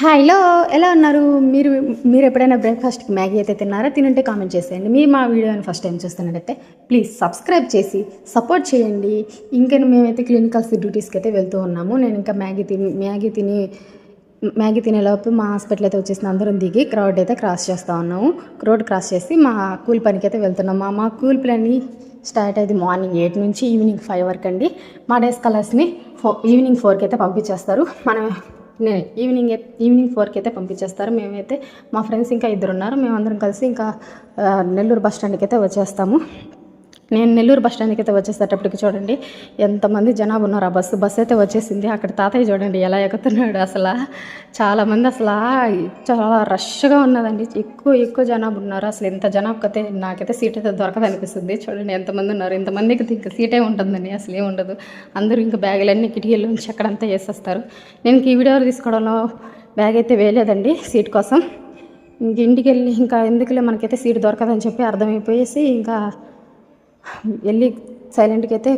Hello, ఎలా ఉన్నారు మీరు? మీరు ఎప్పుడైనా బ్రేక్ఫాస్ట్కి మ్యాగీ అయితే తిన్నారా? తినుంటే కామెంట్ చేసేయండి. మీరు మా వీడియోని ఫస్ట్ టైం చూస్తున్నట్టయితే ప్లీజ్ సబ్స్క్రైబ్ చేసి సపోర్ట్ చేయండి. ఇంకా మేమైతే క్లినికల్ డ్యూటీస్కి అయితే వెళ్తూ ఉన్నాము. నేను ఇంకా మ్యాగీ తినేలోపు మా హాస్పిటల్ అయితే వచ్చేసిన అందరం దిగి రోడ్ అయితే క్రాస్ చేస్తూ ఉన్నాము. రోడ్ క్రాస్ చేసి మా కూలి పనికి అయితే వెళ్తున్నాము. మా కూలి పని స్టార్ట్ అయ్యేది మార్నింగ్ 8 నుంచి ఈవినింగ్ 5 వరకు అండి. మా డేస్ కలర్స్ని ఈవినింగ్ 4కి అయితే పంపించేస్తారు. ఈవినింగ్ 4కి అయితే పంపించేస్తారు. మేమైతే మా ఫ్రెండ్స్ ఇంకా 2 ఉన్నారు. మేమందరం కలిసి ఇంకా నెల్లూరు బస్ స్టాండ్కి అయితే వచ్చేస్తాము. నేను నెల్లూరు బస్ స్టాండ్కి అయితే వచ్చేసేటప్పటికి చూడండి ఎంతమంది జనాభా ఉన్నారు. ఆ బస్సు అయితే వచ్చేసింది. అక్కడ తాతయ్య చూడండి ఎలా ఎక్కుతున్నాడు. అసలు చాలామంది, అసలు చాలా రష్గా ఉన్నదండి. ఎక్కువ జనాభా ఉన్నారు. అసలు ఎంత జనాభా అయితే నాకైతే సీట్ అయితే దొరకదు అనిపిస్తుంది. చూడండి ఎంతమంది ఉన్నారు. ఇంతమందికి ఇంకా సీటే ఉంటుందండి, అసలు ఏముండదు. అందరూ ఇంకా బ్యాగులన్నీ కిటికీల నుంచి అక్కడంతా వేసేస్తారు. నేను ఈ వీడియో తీసుకోవడంలో బ్యాగ్ అయితే వేయలేదండి సీట్ కోసం. ఇంటికి వెళ్ళి ఇంకా ఎందుకులే మనకైతే సీట్ దొరకదని చెప్పి అర్థమైపోయేసి ఇంకా వెళ్ళి సైలెంట్గా అయితే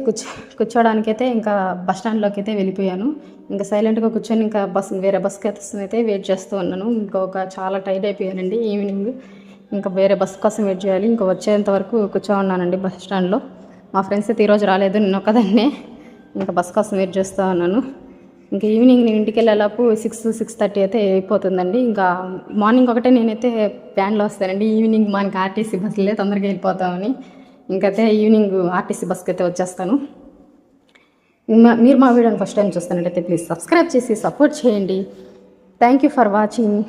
కూర్చోడానికైతే ఇంకా బస్ స్టాండ్లోకి అయితే వెళ్ళిపోయాను. ఇంకా సైలెంట్గా కూర్చొని ఇంకా వేరే బస్కి అయితే వెయిట్ చేస్తూ ఉన్నాను. చాలా టైర్డ్ అయిపోయానండి. ఈవినింగ్ ఇంకా వేరే బస్ కోసం వెయిట్ చేయాలి. ఇంకా వచ్చేంత వరకు ఉన్నానండి బస్ స్టాండ్లో. మా ఫ్రెండ్స్ అయితే ఈరోజు రాలేదు, నేను ఒకదాన్నే ఇంకా బస్ కోసం వెయిట్ చేస్తూ ఉన్నాను. ఇంకా ఈవినింగ్ నేను ఇంటికి వెళ్ళేలోపు 6-6:30 అయితే అయిపోతుందండి. ఇంకా మార్నింగ్ ఒకటే నేనైతే వ్యాన్లో వస్తానండి. ఈవినింగ్ మనకి ఆర్టీసీ బస్సులే తొందరగా వెళ్ళిపోతామని ఇంకైతే ఈవినింగ్ ఆర్టీసీ బస్కి అయితే వచ్చేస్తాను. మీరు మా వీడియోని ఫస్ట్ టైం చూస్తున్నట్టయితే ప్లీజ్ సబ్స్క్రైబ్ చేసి సపోర్ట్ చేయండి. Thank you for watching.